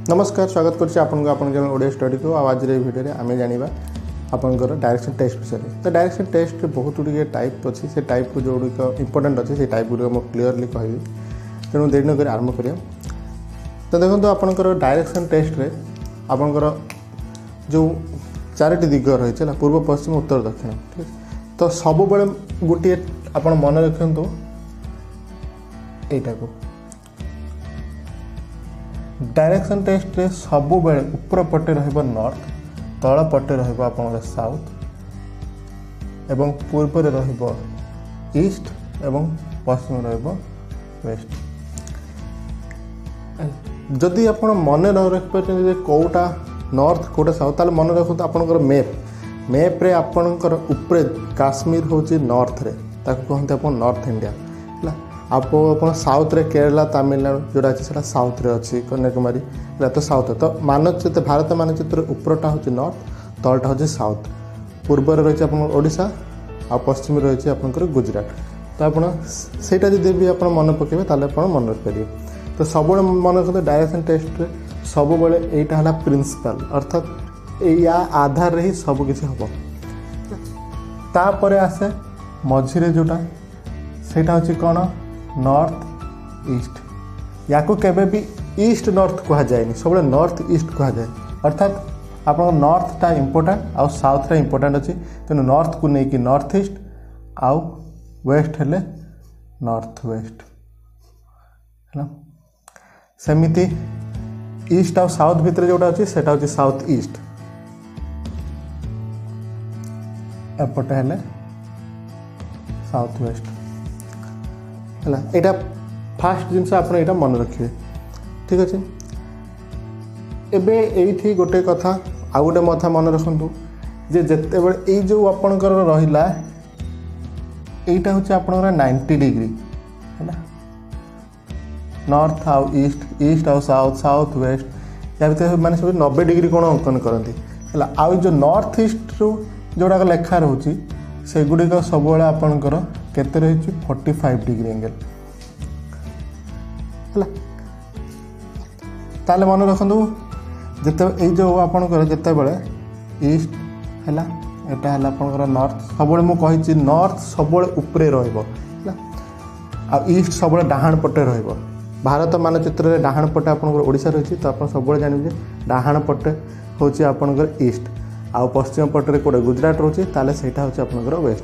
नमस्कार स्वागत करछि आपनको आपन चैनल ओडिया स्टडी को। आज रे वीडियो रे आमे जानिबा आपनकर डायरेक्शन टेस्ट विषय रे। तो डायरेक्शन टेस्ट रे बहुत गुडी टाइप अछि, से टाइप को जोडी को इंपोर्टेंट अछि, से टाइप गुडी को क्लियरली कहबी। तेणु देरी न करी आरंभ करिया। तो देखो आपनकर डायरेक्शन टेस्ट रे आपनकर जो चारोटी दिग रही है पूर्व पश्चिम उत्तर दक्षिण, ठीक। तो सब बेले गोटे आपन मन रखंतु एटा को डायरेक्शन टेस्ट रे सब बेले ऊपर पटे रहबो नॉर्थ, तळ पटे रहबो आपन साउथ एवं पूर्व रे रहबो ईस्ट एवं पश्चिम रहबो वेस्ट। जदि आपन मन रख पाते जे कोटा नॉर्थ कोटा साउथ, ताले मन रखंतु आपनकर मैप रे आपनकर ऊपर काश्मीर होची नॉर्थ रे, ताको कहते अपन नॉर्थ इंडिया हला। आप साउथ रे केरला तमिलनाडु जोड़ा अच्छी से साउथ रे अच्छी कन्याकुमारी तो साउथ। तो मानचित्र भारत मानचित्र ऊपरटा हूँ नॉर्थ, तलटा हूँ साउथ, पूर्व रही है ओडिशा आ पश्चिम रही है गुजरात। तो आपटा जब भी आप मन पकेबे ताले आप मन रखिपारे। तो सब मन रखते डायरेक्शन टेस्ट रे सब बेले एटा हला प्रिंसिपल, अर्थात या आधार रे ही सब किसी हम। तापर आसे मझिरे जोटा सेटा होची कौन नॉर्थ ईस्ट। या केबे भी ईस्ट नॉर्थ कहा जाए, सब नॉर्थ ईस्ट कहा जाए। अर्थात आप नॉर्थ टा इंपोर्टेंट आउ साउथ टा इंपोर्टेंट अच्छी, तेणु नॉर्थ को लेकिन नॉर्थ ईस्ट आउ वेस्ट हेले नॉर्थ वेस्ट है। सेमिति ईस्ट आउ साउथ भितर जोटा अच्छी सेटा होची साउथ ईस्ट, एपटे हेले साउथ वेस्ट है। यहाँ फास्ट जिनस आप मन रखिए, ठीक अच्छे। एबे एठी गोटे कथा आ गोटे मथा मन रखु जे जिते बड़े ये जो आपणकर रहा यहीटा हूँ आपणकर 90 डिग्री है, नॉर्थ आउ ईस्ट, ईस्ट आउ साउथ, साउथ वेस्ट। या भर मैंने सब 90 डिग्री कौन अंकन करती है। आउ जो नॉर्थ ईस्ट रु जोड़ा लेखा रोचे से गुड़िक सब आपणकर केते रही 45 डिग्री एंगल है। ताले मन रखु जिते जो आपणकर जिते बड़े ईस्ट है एटा है आपणकर नॉर्थ, सब मुझे नॉर्थ सब उपरे रहिबो आ ईस्ट सब डाहाण पटे रहिबो। भारत मानचित्र में डाहाण पटे आपणकर ओडिशा रही, तो आप सब जानवे डाहाण पटे हूँ आपणकर ईस्ट आ पश्चिम पटे कोड़े गुजरात रोचे, ताले सेटा हूँ आपणकर वेस्ट।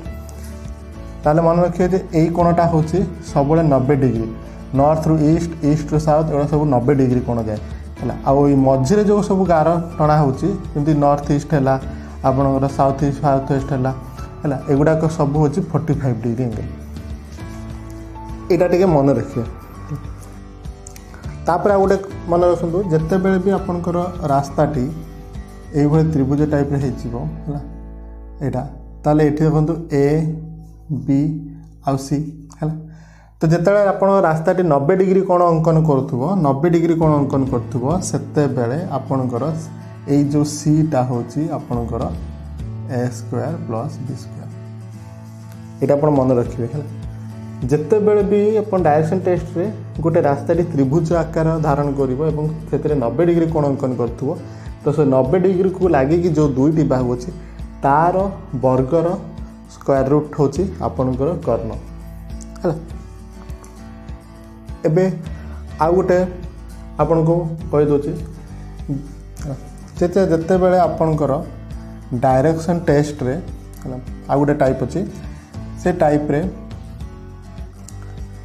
ताले मन रखिए जे यही कोणटा हूँ सब 90 डिग्री, नॉर्थ रु ईस्ट, ईस्ट रु साउथ, एवं सब 90 डिग्री कोण जाए है। आउ मझे जो सब गार टणा होती नॉर्थ ईस्ट है, आपणकर साउथ ईस्ट, साउथ वेस्ट है, एगुड़ाक सब हूँ 45 डिग्री एंगल। यहाँ टे मन रखिए। तापर आ गोटे मन रखु जिते बड़े भी आपणकर रास्ताटी ये त्रिभुज टाइप है यहाँ, ताले ये देखो ए बी आउ सी है। तो जिते आप रास्ताटी 90 डिग्री कोण अंकन करुव, 90 डिग्री कोण अंकन करुव सेते बेले आपणकर ये जो सीटा हूँ आपणकर ए स्क्वायर प्लस बी स्क्वायर। यहाँ आप मन रखिए है। जिते बेले भी आप डायरेक्शन टेस्ट रे गोटे रास्ताटी त्रिभुज आकार धारण कर 90 डिग्री कोण अंकन करुव, तो से 90 डिग्री को लगे जो दुईटी बाहु अच्छी तार वर्गर स्क्वायर रूट हूँ आपणकर कर्ण है। एबे आ गोटे आपन को कहीदे जिते बड़े आपणकर डायरेक्शन टेस्ट रे आ गोटे टाइप अच्छी, से टाइप रे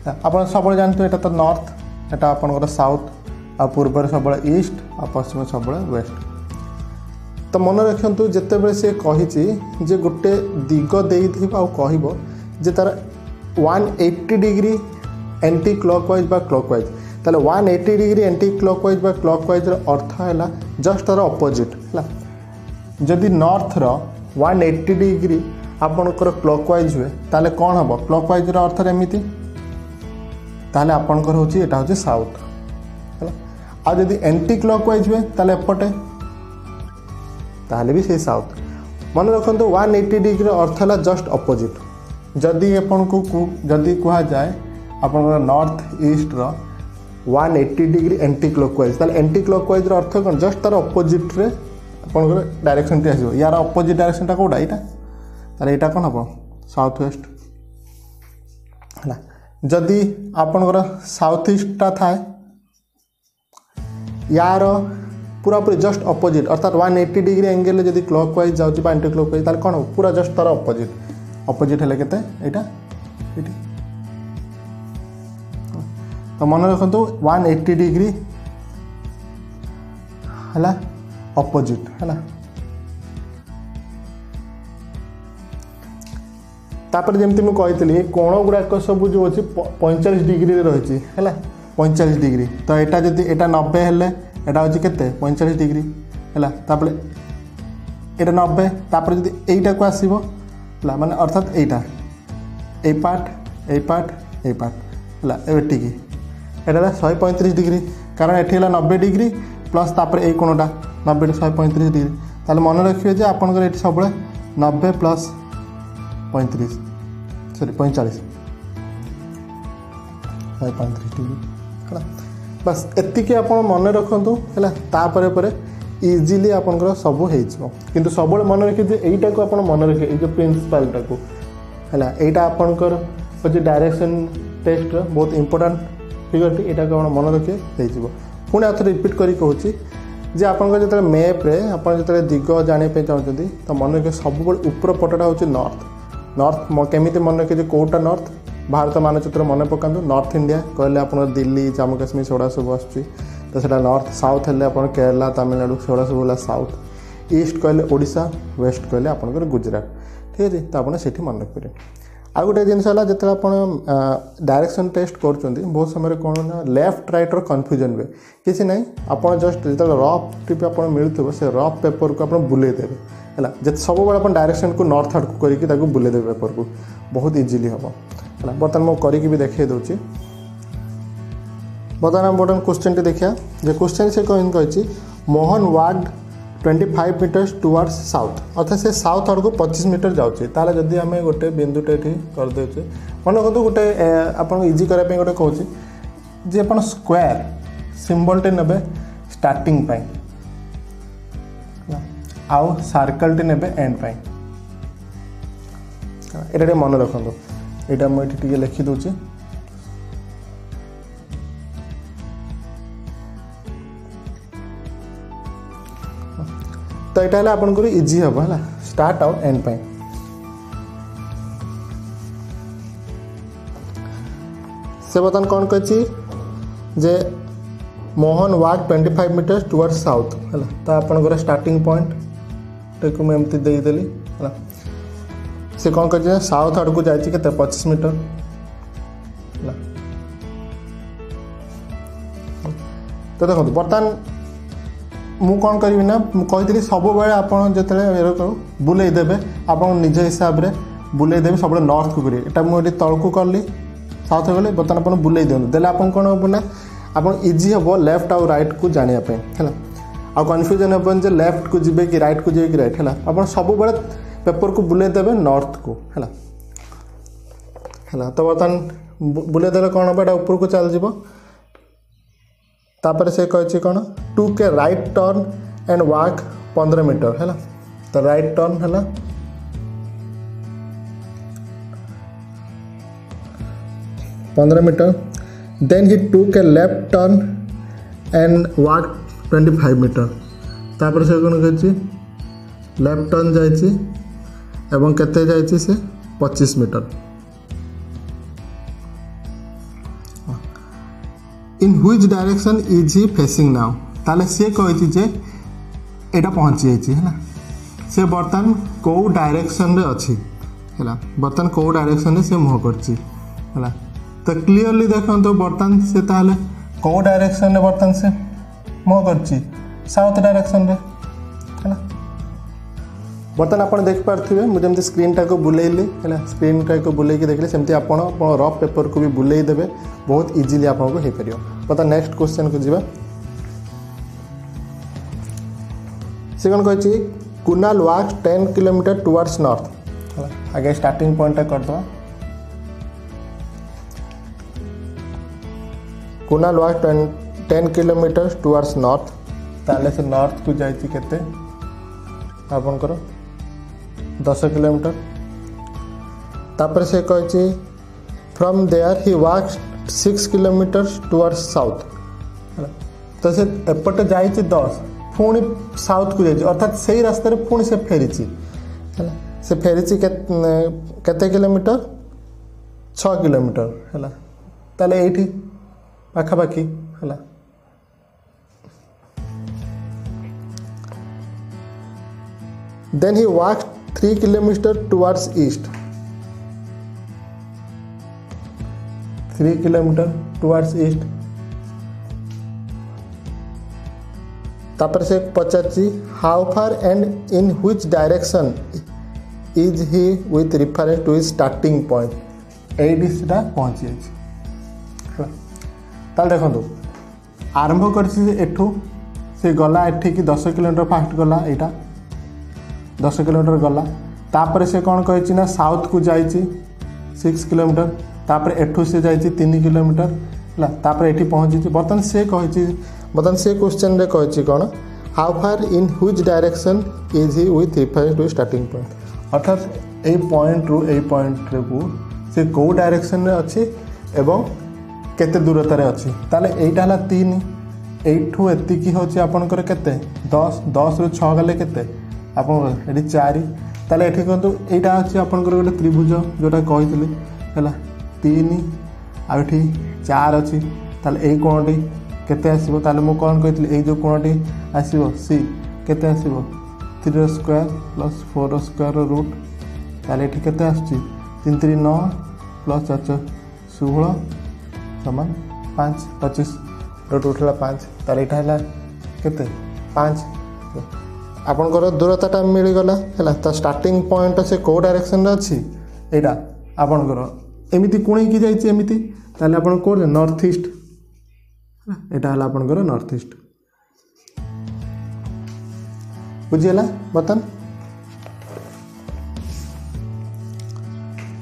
आप सब जानते हैं, तो नॉर्थ एटा आपणकर साउथ आ पूर्व सब ईस्ट आ पश्चिम सब वेस्ट। तो मन रखु जिते से कही जे गोटे दिग दे कहब जे तार 180 डिग्री एंटी क्लॉकवाइज बा क्लॉकवाइज, ताले 180 डिग्री एंटी क्लॉकवाइज बा क्लॉकवाइज अर्थ है जस्ट तार अपोजिट है। जदि नॉर्थ रो 180 डिग्री आपणकर क्लॉकवाइज हुए ताले कौन हम क्लॉकवाइज अर्थ एमती, ताले आपणकर हूँ यहाँ हूँ साउथ है। आ जदि एंटी क्लॉकवाइज हुए ताले एपटे ताले भी से साउथ। मन रखु 180 डिग्री अर्थ है जस्ट अपोजिट। जदि आपन को जदि कह जाए आप north east 180 degree anti clockwise ताले एंटी क्लॉकवाइज रो अर्थ कोन जस्ट तार ऑपोजिट रे आपनकर डायरेक्शन टी आसीबो यार ऑपोजिट डायरेक्शन टा कोडा एटा ताले एटा कोन हबो साउथ वेस्ट हला जदी आपनकर साउथ ईस्ट टा थाए यार पूरा पूरी जस्ट ऑपोजिट अर्थात 180 डिग्री एंगल जदी क्लॉकवाइज जाउची बा एंटी क्लॉकवाइज ताले कोन पूरा जस्ट तार ऑपोजिट हेले केते एटा एटी तो मन रखु 180 डिग्री है ऑपोजिट है तापर जमती मुझे कही कोण गुड़ाक सब जो अच्छी 45 डिग्री रही है 45 डिग्री तो यहाँ जब यहाँ 90 हेले यहाँ हूँ के 45 डिग्री है तापर यहाँ 90 तापर जब यहीटा को आसो है माने अर्थात यहाँ ए पार्ट है एटिकी एटा 135 डिग्री कारण एठी 90 डिग्री प्लस तापर ए कोणटा 90 135 डिग्री ताले मन रखिए जे आपनकर एठी सब 90 प्लस 35 सॉरी 45 135 डिग्री है बस एतिके आपन मन रखंतु है तापर पर इजीली आपनकर सब हो किंतु सब मन रखिए जे एटा को आपन मन रखिए ए जो प्रिंसिपल टा को है एटा आपनकर होची डायरेक्शन टेस्ट बहुत इंपोर्टेंट फिगर यहाँ को मन रखिए हो पुणी आउ थे रिपीट करी कहूँ जे आपन जो मैप रे आपन जो दिग जानापी चाहते तो मन रखिए सब ऊपर पटटा हूँ नॉर्थ केमी मन रखिए कौटा नॉर्थ भारत मानचित्र मन पका नॉर्थ इंडिया कहले आप दिल्ली जम्मू काश्मीर सेगुड़ा सब आसूँ तो सेटा नॉर्थ साउथ हेल्ले आप केरला तमिलनाडु सेगुड़ा सब है साउथ ईस्ट कहले ओडिशा वेस्ट कहले आपंकर गुजरात ठीक है तो आपड़ से मन रखिए आ गोटे जिन जो आप डायरेक्शन टेस्ट कर बहुत समय कौन ना लेफ्ट रईट कन्फ्यूजन हुए किसी ना आप जस्ट जो रफ टिप आप मिलूँ से रफ पेपर को आप बुलेदेवे है सब आप डायरेक्शन को नॉर्थ आड़ को करके बुलेदेवे पेपर को बहुत इजिली हम है बर्तमान मुझे करके भी देखे दूसरी बर्तमान बर्तमान क्वेश्चन टी देखिए जो क्वेश्चन से कही Mohan walked 25 metres towards south अर्थात से साउथ आड़ को 25 मीटर जाऊँगी ताले जदि आम गोटे बिंदुटे करदे मन रखु गोटे आप इजी करने गोटे कहूँ जे आप स्क्वायर सिंबलटे ने स्टार्टिंग आउ सर्कलटे ने एंड ये मन रखु यहाँ मुझे लिखिदे तो यहाँ आपन इजी हम है स्टार्ट आउ एंड से बर्तमान कौन कही जे मोहन वाक 25 मीटर्स टुवर्ड्स साउथ है तो आपन स्टार्टिंग पॉइंट को मुझे देदेली है से कौन कर साउथ आड़ को जाए 25 मीटर है तो देखो बर्तमान मु कौन करी ना कही सब आप जो बुलेदेवे आप निज हिसाब से बुलेदेवे सब नॉर्थ को करेंगे यहाँ मुझे तल को कली साउथ गले बर्तमान आप बुले दिखाँ देने आप कौन हम ना आप इजी हम लेफ्ट आउ राइट को जानापी है आ कन्फ्यूजन हेन जे लेफ्ट को जी कि राइट को जी कि राइट है आप सब पेपर को बुलेदेवे नॉर्थ को है तो बर्तमान बुलेदेले कौन हम यहाँ ऊपर को चल जाव तापर से कही कौन took right turn and walk 15 metre है तो राइट टर्न है 15 metre then he took left turn and walk 25 metre तापर से कौन कही लेफ्ट टर्न जाइए एवं केते जाइए से 25 metre in which direction is he facing now ताले सी कही जे एटा पहुँची जाइए है से बर्तमान कौ डायरेक्शन रे अच्छी है बर्तमान कौ डायरेक्शन रे से मुह करछि है तो क्लीयरली देखो तो बर्तमान से ताले कौ डायरेक्शन रे बर्तमान से मुह करछि साउथ डायरेक्शन रे है बर्तमान आप देख पारे मुझे जमी स्क्रीन टाक बुलेली है स्क्रीन टाक बुलेकी देखिए सेमती आप रफ पेपर को भी बुले देवे बहुत इजीली आपको हो पार बर्तमान नेक्स्ट क्वेश्चन को जीवा से कौन कही Kunal wax 10 kilometre towards north आगे स्टार्टिंग पॉइंट करदे कुणाल वाक 10 किलोमीटर टुवर्ड्स नॉर्थ ताले से नॉर्थ को जाइए केते आपनकर 10 किलोमीटर तापर से कहे from there he walk 6 kilometre towards south तो से एपटे जाइए 10 पुणी साउथ को जाइए अर्थात से रास्तार पुणी से फेरी से फेरी केते किलोमीटर 6 किलोमीटर है ताले एठी पाखापाखि है then he walk 3 kilometre towards east 3 kilometre towards east तापर से पचाची how far and in which direction is he with reference to his starting point एडी सीधा पहुंची जाए ताल देखो आरंभ कर से गला एठी की 10 किलोमीटर फास्ट गला यहाँ 10 किलोमीटर गला तापर से कौन कही ना साउथ को जाइए 6 किलोमीटर तापर एठू से जाइए 3 किलोमीटर है तापर एठी पहुँची बर्तमान से कही बर्तमान से क्वेश्चन रे कही कौन how far in which direction is he with reference to starting point अर्थात ए पॉइंट रु ए पॉइंट को से कौ डायरेक्शन रे अच्छी एवं केते दूरतार अच्छी ताले एटा हला 3 एठू एतिकी होची आपनकर केते 10 रु 6 गले केते आपन एठी 4 ताले एठी कहतु एटा अछि आपनकर गोटे त्रिभुज जोटा कहितले हला 3 आ एठी 4 अछि ताले एई कोणटी केते आसीबो ताले मो कोन कहितले एई जो कोणटी आसीबो सी केते आसीबो 3 स्क्वायर प्लस 4 स्क्वायर रूट ताले एठी केते आछि 3 3 9 प्लस 4 16 समान 5 25 रूट उठला 5 ताले एटा हला केते 5 आपनकर दूरताटा मिलगला है स्टार्टिंग पॉइंट से कौ डायरेक्शन अच्छी यहाँ आपनकर एमती कुणी की जाइए एमती ताले आपन कौन नॉर्थ ईस्ट यहाँ है आपनकर नॉर्थ ईस्ट बुझीगला बर्तमान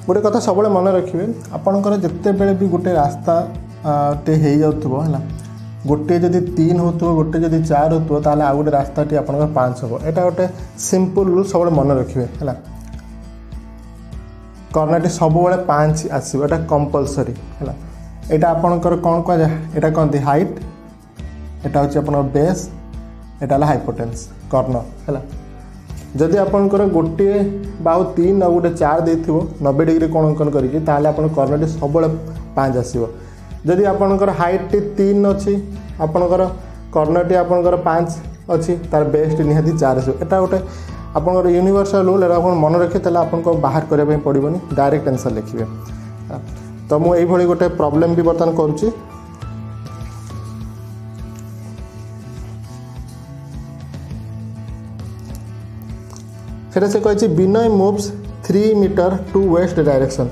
गोटे कथा सब मन रखिए आपनकर जिते बेले भी गोटे रास्ता टे हो जाउथबो है गोटे जदि 3 हो गोटे जदि 4 हो ताले आ गोटे रास्ता टी आपन 5 हो एटा गोटे सिंपल रूल सब मन रखिए है कर्णर टी सब 5 आसो एटा कंपलसरी है यहाँ आपनकर कौन कह जाए कहते हाइट एटा हूँ आप बेस एटा हाइपोटेन्स कर्ण है जदि आपनकर गोटे बाहु 3 आ गोटे 4 देथिबो 90 डिग्री कोण अंकन करिकि ताले आपन कर्णर टी सब 5 आसीबो जदि आपनकर हाइट टी 3 अच्छी आपनकर कर्णर टी आपनकर 5 अच्छी तार बेस टी निहाती 4 आसीबो एटा गोटे आपनकर यूनिवर्सल रूल एरा आपन मन रखे ताले आपनको बाहर करबा पई पड़िबोनी डायरेक्ट आंसर लिखिबे तो मु एई भली गोटे प्रॉब्लम भी बर्तन करूची सेटा से कहिछि Vinay moves 3 metre to west direction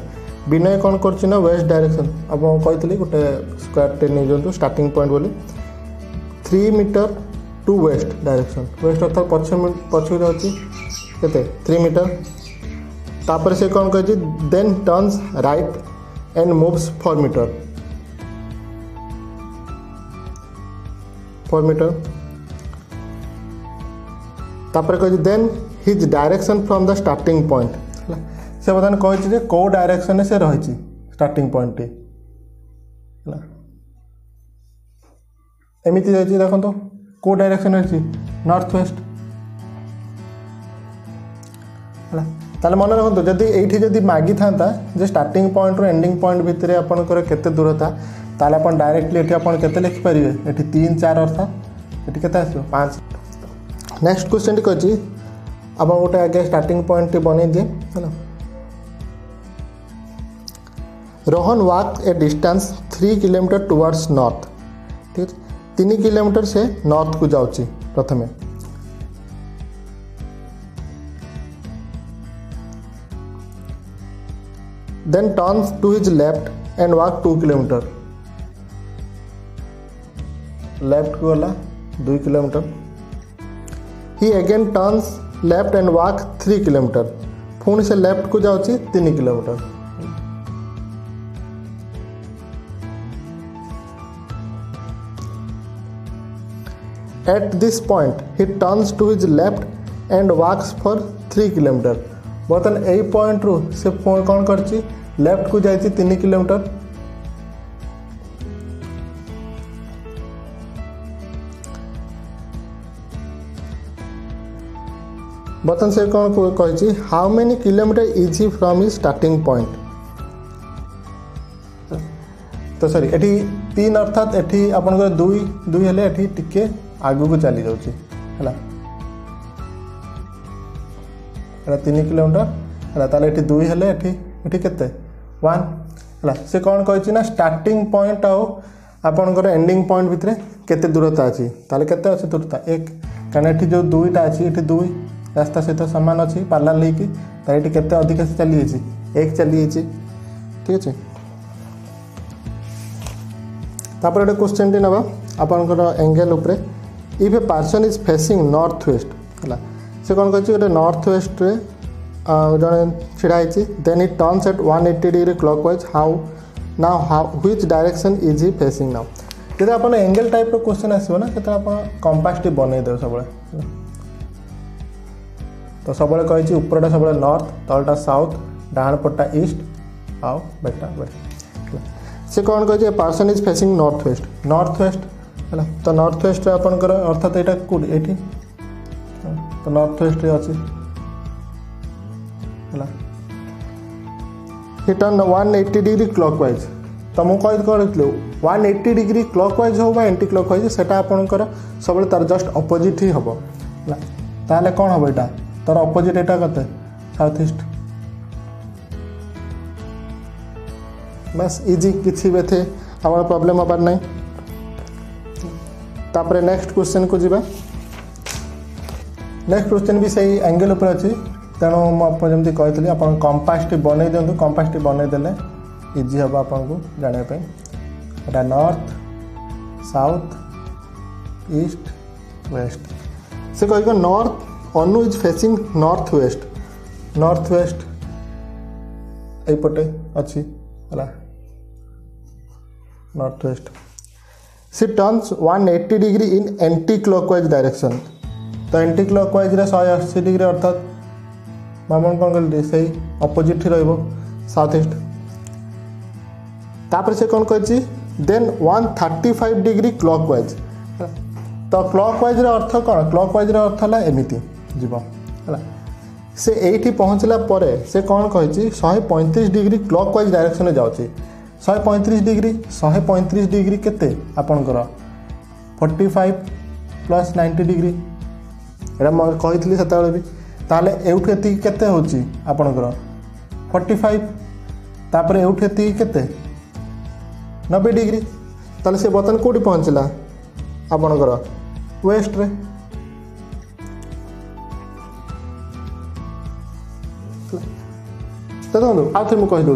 Vinay कौन कर वेस्ट डायरेक्शन आप कही गोटे स्क्वायर टे नहीं जातु स्टार्टिंग पॉइंट बोली 3 metre to west direction west अर्थात पछे अच्छी के 3 मीटर तापर से कौन कही then turns right and moves 4 metre तापर कही then his direction from the starting point से बर्तमान कही कौ डायरेक्शन से रही स्टार्टिंग पॉइंट एमती जाइए देखो तो कौ डायरेक्शन रही नॉर्थ वेस्ट है मन रखो जदि ये जदि मागी था स्टार्टिंग पॉइंट रो एंडिंग पॉइंट भितर आपंकर केते दूरता ताले अपन डायरेक्टली ये अपन केते लिखि परिवे एठी 3 4 अर्थात एठी केते आसो 5 नेक्स्ट क्वेश्चन टी कछि अब गोटे आगे स्टार्टिंग पॉइंट टी बनै दिए है Rohan walk a distance 3 kilometre towards north ठीक 3 किलोमीटर से नॉर्थ को जाऊँगी प्रथमे then turns to his left and walk 2 kilometre left को गला 2 kilometre he again turns left and walk 3 kilometre पुणी से लेफ्ट को जाऊँगी 3 kilometre at this point he turns to his left and walks for 3 kilometre. बर्तमान यही point रू से कौन करछि लेफ्ट को जाइछि 3 किलोमीटर। बर्तमान से कौन कही how many kilometre is he from his starting point. तो सॉरी एठी 3 अर्थात एठी आपनकर 2 हेले एठी टिके आगु को चली जाउची हला एटा 3 किलोमीटर हला ताले एठी 2 हेले एठी केते 1 हला से कौन कहिछि ना स्टार्टिंग पॉइंट आउ आपनकर एंडिंग पॉइंट भितरे केते दूरता अछि ताले केते अछि दूरता 1 कारण एठी जो 2टा अछि एठी 2 रास्ता सहित सामान अच्छी पार्लार लेकिन ये केते अधिक से चली 1 चली ठीक अच्छे। तापर गोटे क्वेश्चन टी नवा आपनकर एंगल उपरे if a person is facing north west है से कौन कह गोटे नॉर्थ वेस्ट रे जन छिड़ा then it turns at 180 degree clockwise how which direction is he facing now. जब आप एंगल टाइप रो क्वेश्चन आसो ना तो आप कंपास टी बनई देव सब तो सब कही उपरटा सब नॉर्थ तलटा साउथ डाण पट्टा ईस्ट आउ बेटा वेस्ट से कौन कही person is facing north west है तो नॉर्थ वेस्ट आपंकर अर्थात यहाँ कौट ये तो नॉर्थ वेस्ट अच्छी है टर्न 180 डिग्री क्लॉकवाइज तो मुझे कही 180 डिग्री क्लॉकवाइज हो एंटी क्लॉकवाइज से आपंकर सब तार जस्ट अपोजिट ही हम ताले कौन हम यहाँ तार अपोजिट एटा कते साउथ ईस्ट बस इजी किसी भी थे आम प्रॉब्लम हबार नहीं। तापर नेक्स्ट क्वेश्चन को जीवा नेक्स्ट क्वेश्चन भी सही एंगल ऊपर अच्छी तेणु मुझे कही आप कंपास टी बनई दिंतु कंपास टी बनई देले इजी हम आपको जानापी एटा नॉर्थ साउथ ईस्ट वेस्ट से कह north Anu is facing north west यपटे अच्छी है north west she turns 180 degree in anti clockwise direction तो एंटी क्लॉकवाइज 180 डिग्री अर्थात मामन कौन कल से अपोजिट ही रहिबो साउथ ईस्ट। तापर से कौन कही देन 135 डिग्री क्लॉकवाइज तो क्लॉकवाइज अर्थ कौन क्लॉकवाइज अर्थ है एमती जीव है से एठी पहुँचला परे से कौन कही 135 डिग्री क्लॉकवाइज डायरेक्शन जाऊँगी 135 डिग्री केते आपनकर 45 प्लस 90 डिग्री एटा मैं कही से भी ताले एउठ एति केते होची आपनकर 45 तापर एउठ एति केते 90 डिग्री ताले से बर्तन कोठी पहुँचला आपनकर वेस्ट रे देखो आउ थे मुझे कहीदे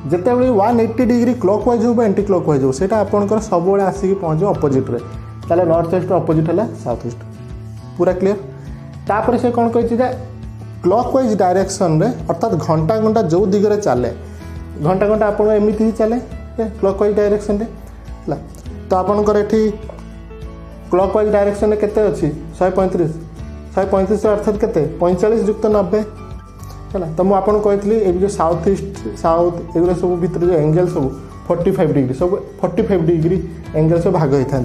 जिते 180 डिग्री क्लॉकवाइज हो एंटी क्लॉकवाइज हो सेटा आपनकर सब आसिक पहुँच अपोजिट रे ताले नॉर्थ वेस्ट अपोजिट है साउथ ईस्ट पूरा क्लीयर। तापर से कौन कही क्लॉकवाइज डायरेक्शन रे अर्थात घंटा घंटा जो दिगरे चले घंटा आप एमती ही चले क्लॉकवाइज डायरेक्शन रे तो आपनकर एठी क्लॉकवाइज डायरेक्शन रे केते अछि 135 अर्थात केते 45 युक्त 90 है तो मुझे कही जो साउथ ईस्ट साउथ एगुरा सब भितर जो एंगल सब 45 डिग्री सब 45 डिग्री एंगल सब भाग होता है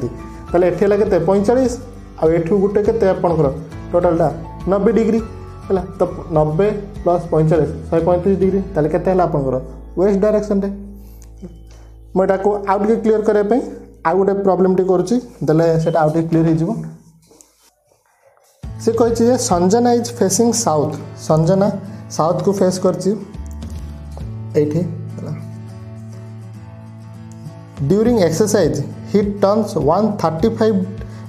एठी है के 45 आठू गोटे के टोटालटा 90 डिग्री है तो 90 प्लस 45 135 डिग्री ताले केते है आपनकर वेस्ट डायरेक्शन रे मुझे को आउ टे क्लीयर करने आउ गोटे प्रॉब्लम टी करुँची देले आउ टे क्लीयर हो से कही Sanjana is facing south Sanjana south को फेस करची during exercise he turns 135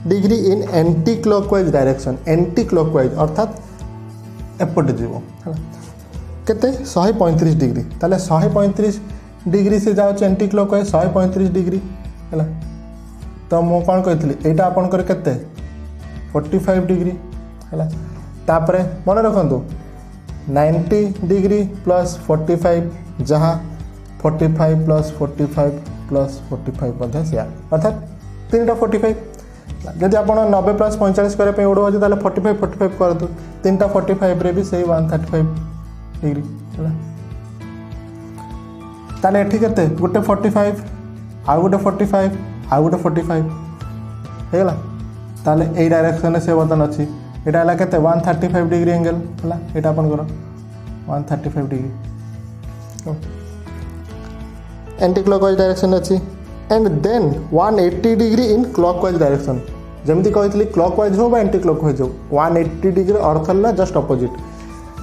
degree in anti clockwise direction anti clockwise अर्थात एपटे जीव केते 135 डिग्री ताले 135 डिग्री से जाऊँ एंटी क्लॉकवाइज 135 डिग्री है तो मु कौन कही यहाँ आपंकर केते 45 डिग्री है तापरे मन रखु 90 डिग्री प्लस 45 जहाँ 45 प्लस 45 प्लस 45 से अर्थात 3टा 45 जदि आप 90 + 45 करने उड़ाऊँ 45 45 कर दो 3टा 45 रे भी सही 135 डिग्री ताले एठी केते गोटे 45 आउ गोटे 45 आउ गोटे 45 हेला ताले ए डायरेक्शन से बर्तन अच्छी एटा हला केते 135 डिग्री एंगल हला एटा अपन करो 135 डिग्री एंटी क्लॉकवाइज डायरेक्शन अच्छी and then 180 degree in clockwise direction जमती कही क्लॉकवाइज हो एंटी क्लॉकवाइज हो 180 डिग्री अर्थ है जस्ट अपोजिट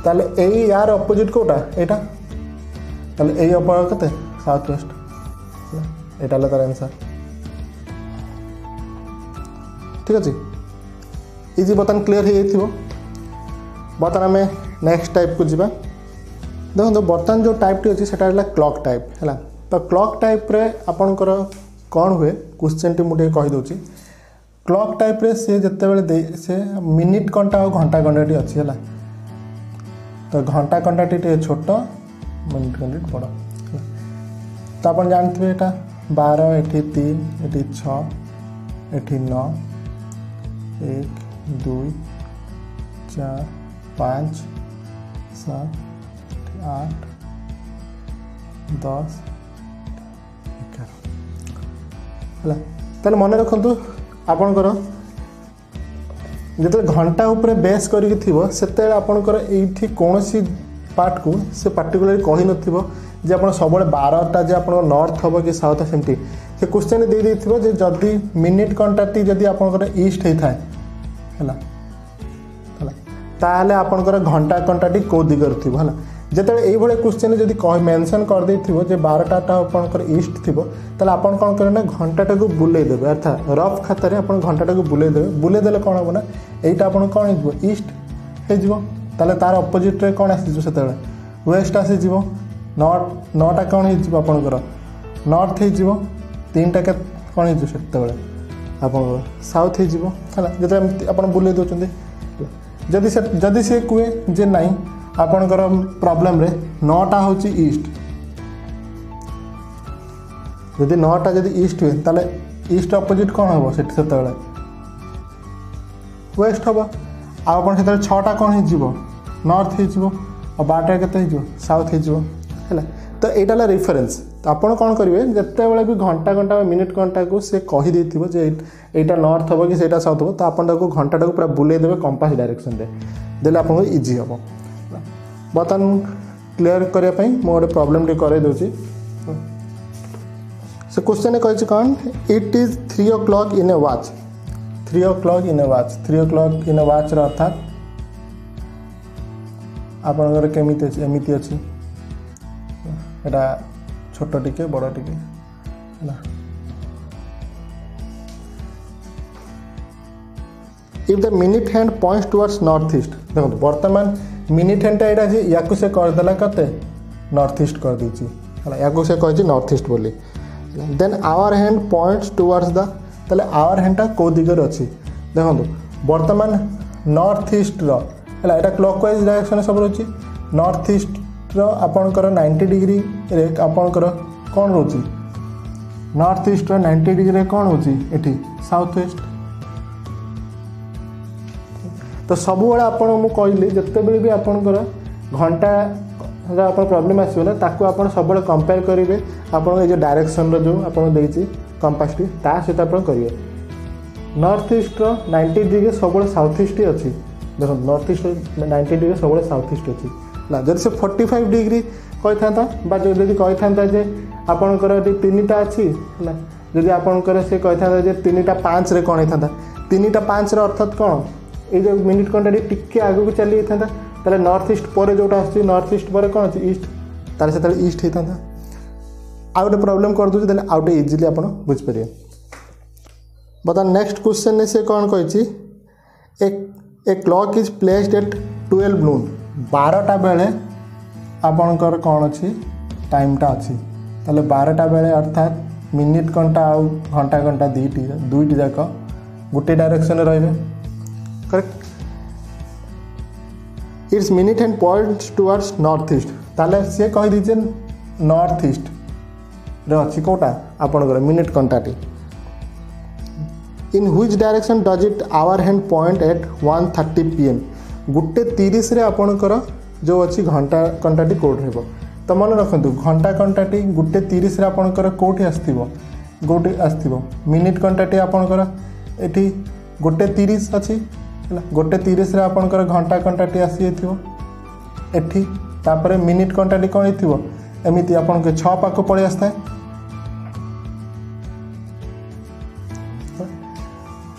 ताले यही यार अपोजिट कोटा एटा ताले यही अपोजिट केते साउथ वेस्ट एटा तार आंसर ठीक अच्छे इजी बर्तन क्लीयर हो बर्तन आम नेक्स्ट टाइप को जी देखो बर्तन जो टाइप टी अच्छी से क्लॉक टाइप है तो क्लॉक टाइप रे आपणकर कौन हुए क्वेश्चन टी मुझे कहीदे क्लॉक टाइप रे से जिते से मिनिट कंटा और घंटा कंटा अच्छी है तो घंटा कंटा टी छोट मिनिट कंटा बड़ तो आप जानते हैं यहाँ 12 एटी 3 एटी 6 एटी 9 1 2 4 5 7 8 10 11 है मन रखु आपणकर जो घंटा उपर बेस करके से आपणकर ये कौन पार्ट को से पार्टिकुलर कही नथिबो जे आपण सब 12टा जे आपण नॉर्थ हम कि साउथ सेमती से क्वेश्चन दे देथिबो जे जदी मिनिट कंटाटी जदी आपणकर ईस्ट होता है ताले आपणकर घंटा कंटाटी को दिगर थिबो हला जेते एई भले क्वेश्चन जदी कह मेंशन कर देथिबो जे 12टा आपणकर ईस्ट थिबो ताले आपण कोन करना घंटाटा को बुले देबे अर्थात रफ खाता रे आपण घंटाटा को बुले देले कोन होबो ना एईटा आपण कोन हिजबो ईस्ट हे जिवो ताले तार अपोजिट रे कोन आसी जिवो सेतेले वेस्ट आसी जिवो नॉटा कौन हो आपणकर नॉर्थ हो 3टा के कौन हो सेतेबेले आप साउथ हो जो आप बुले दौरान जदि से कहे जे नाई आपणकर प्रॉब्लम रे 9टा हूँ ईस्ट जदि 9टा जदि ईस्ट हुए ताले ईस्ट अपोजिट कौन हम से वेस्ट हम आप 6टा कौन हो नॉर्थ हो 12टा के साउथ हो है तो यहाँ रेफरेन्स तो आप कौन करेंगे जिते बड़े भी घंटा घंटा मिनिट घंटा को सी कहीदे यहाँ नॉर्थ हम कि साउथ हम तो आप घंटा को पूरा बुले देवे कंपास डायरेक्शन देले आपको इजी हम बर्तमान क्लीयर करने मुझे प्रॉब्लम कर दूसरी से क्वेश्चन कही कौन it is 3 o'clock in A watch 3 o'clock in A watch 3 o'clock in A watch अर्थात आपणकर केमी एमती अच्छी एटा छोट टिके बड़ टिके है if the minute hand points towards north east देखो वर्तमान मिनिट हैंडटा यहाँ या से करदेला कते नॉर्थ ईस्ट कर दीची है या से कही नॉर्थ ईस्ट बोली then hour hand points towards the ताले आवर हैंडटा कौ दिगरे अच्छी देखो वर्तमान नॉर्थ ईस्ट रो है यहाँ क्लॉकवाइज डायरेक्शन सब रही नॉर्थ ईस्ट आपणकर 90 डिग्री रे आपणकर कौन रोची नॉर्थ ईस्ट 90 डिग्री रे कौन होची एठी साउथ वेस्ट तो सब बड़ा आपन मु कहली जते बेले भी आपणकर घंटा आप प्रॉब्लम आसो ना ताको आपन सब बड़े कंपेयर करेंगे आपन जो डायरेक्शन रो जो आपन देची कंपास टी ता सहित आपन करिवे नॉर्थ ईस्ट 90 डिग्री सब बड़े साउथ ईस्ट ही अछि देखो नॉर्थ ईस्ट 90 डिग्री सब बड़े साउथ ईस्ट अछि ना जब से 45 डिग्री कही था जब कही था आपणकर 3टा अच्छी है जब आपणकर से कही था 3टा 5 रे कौन होता 3टा 5 अर्थात कौन ये जो मिनिट कंटा टिके आगे को चली जाता ताले नॉर्थ ईस्ट पर जोटा आस नॉर्थ ईस्ट पर कौन अच्छी ईस्ट ताले से ईस्ट होता आउ गोटे प्रॉब्लम कर दूसरी आउ गोटे इजिली आप बुझीपर बता नेक्स्ट क्वेश्चन ने से कौन कही a clock is placed at 12 noon 12टा बेले आपणकर कौन अच्छी टाइमटा अच्छी ताले 12टा बेले अर्थात मिनिट घंटा आउ घंटा घंटा दुईटी जाक गोटे डायरेक्शन रे correct it's minute and points towards north east ताले सी कही दीजिए नॉर्थ ईस्ट रे अच्छी कौटा आपणकर मिनिट घंटाटी in which direction does it hour hand point at 1:30 PM। 1:30 रे आपणकर जो अच्छी घंटा कंटाटी कोड हो तो मन रखु घंटा कंटाटी 1:30 रे आपणकर कोठी आसथिबो गोटे आसथिबो मिनिट कंटाटी आपणकर एठी 1:30 अच्छी 1:30 रे आपणकर घंटा कंटाटी आसी थिबो एठी तापर मिनिट कंटाटी कौन हो एमती आपन के 6 पाक पड़े आसता है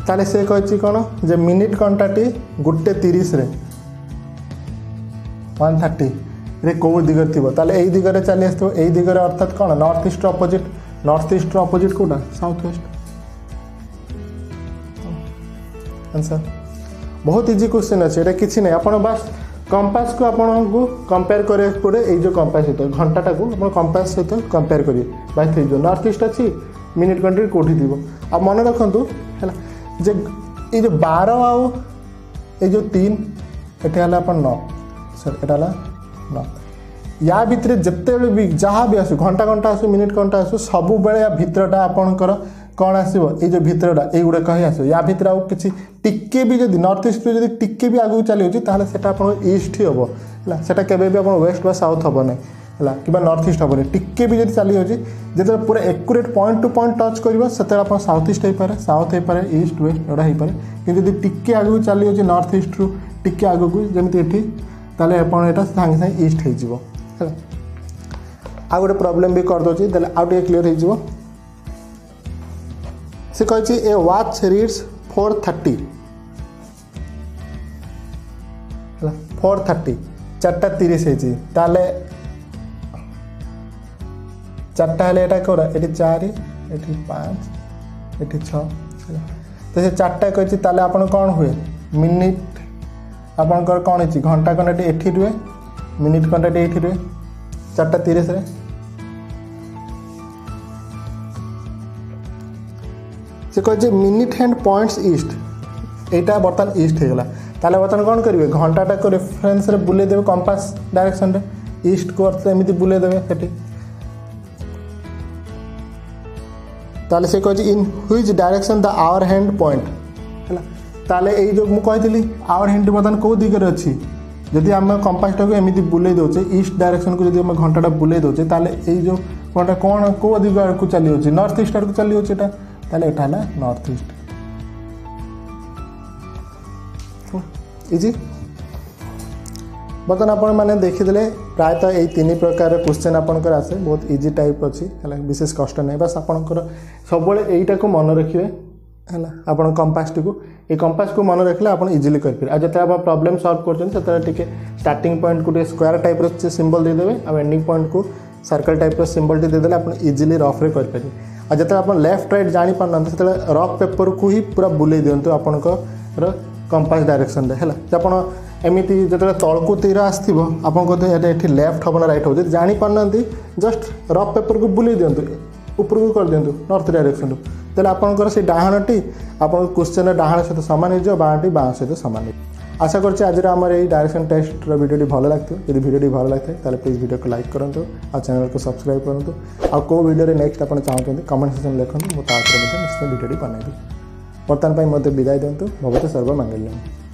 ताले से कही कौन जे मिनिट कंटाटी 1:30 रे 1:30 रे कौ दिगर थी ताले एई दिगरे चली आसो एई दिगरे अर्थात कौन नॉर्थ ईस्ट अपोजिट कोटा साउथ वेस्ट आंसर बहुत इजी क्वेश्चन अच्छे ये किसी नहीं आप बस कंपास को आपको कंपेयर करा पड़े ये जो कंपास सहित घंटाटा को आप कंपास सहित कंपेयर करेंगे बात जो नॉर्थ ईस्ट अच्छी मिनिट कंट्री कौटी थी आ मन रखु है जे ये जो 12 आउ ये जो 3 ये है 9 सर ये 9 या भितर जिते भी जहाँ भी आसू घंटा घंटा आसू मिनिट घंटा आसू सब बेले या भितरटा आपणकर कौन आसो ये जो भितरटा युड़ाक ही आस या भितर आउ कि टिके भी जब नॉर्थ ईस्ट जो टिके भी आगू चली से ईस्ट ही हम है से वेस्ट बा साउथ हम ना है कि नॉर्थ ईस्ट हम टिके भी जब चली जो पूरा accurate point two point touch कर साउथ ईस्ट हो पाए साउथ हो पाए ईस्ट वेस्ट एटा हो पाए कि टिके आगू चली नॉर्थ ईस्ट रु टिके आगू जमी एटी ताले यहाँ सागे सागे ईस्ट हो गोटे प्रॉब्लम भी करदे आउ क्लीयर हो से कही ए वॉच रीड्स 4:30 4:30 4:30 ताले 4टा हेल्ला कौन ये 4 ये 5 ये 6 तो से 4टा कही आप कौन हुए मिनिट आपंकर कौन है घंटा कंटाटी एठी रुए मिनिट कंटाटी एठी रुए 4:30 रे से कहे मिनिट हैंड पॉइंट्स ईस्ट यहाँ बर्तमान ईस्ट होगा ताले बर्तमान कौन करेंगे घंटाटा को रेफरेन्स रे बुले देवे कंपास डायरेक्शन रे ईस्ट को एमती बुले देवे सेठी ताले से कहे in which direction the hour hand point है ताले ये जो मुझे आवर हैंड बर्तमान कौ दिगरे अच्छी जदि आम कंपासटा को एमती बुले दौचे ईस्ट डायरेक्शन को जब घंटाटा बुले दौचे ताले ये जो घंटा कौन कौ दिग को चली नॉर्थ ईस्ट आड़ को चली यहाँ ताले एटा है नॉर्थ ईस्ट इजी बर्तमान आपण मैंने देखीदे प्रायतः यही 3 प्रकार क्वेश्चन आपंकर आसे बहुत इजी टाइप अच्छी है विशेष कष्ट नहीं बस आपंकर सब यहीटा को मन रखिए है आप कंपास टी ये कंपास को मन रखिले आप इजिली करेंगे आज जो आप प्रॉब्लम सॉल्व कर स्टार्टिंग पॉइंट को स्क्वायर टाइप सिंबल देदेवे आ एंडिंग पॉइंट को सर्कल टाइप सिंबल टी देदेले आप इजिली रफ रे करेंगे और जो आप लेफ्ट राइट जापार से रफ पेपर को ही पूरा बुले दिंतु आपंकर कंपास डायरेक्शन है आप एमती जो तलकू तीर आसो आप लेफ्ट हम ना रईट हो जापार जस्ट रफ पेपर को बुले दिंतु ऊपर को कर दिंतु नॉर्थ डायरेक्शन तेल आपंकर से डाहाणटी आप क्वेश्चन डाहाण सहित सामान हो बाँटी बाँ सहित सामान आशा करछि आज आम ये डायरेक्शन टेस्ट वीडियो भल लगता यदि वीडियो भल लगता है प्लीज वीडियो को लाइक करूँ और चैनल को सब्सक्राइब करूँ आ कौ वीडियो नेक्स्ट आप चाहते कमेंट सेक्शन लिखूँ मुझे निश्चय वीडियो बनैबी बर्तमान मत विदाय दिंतु भवते सर्वमंगल्यम।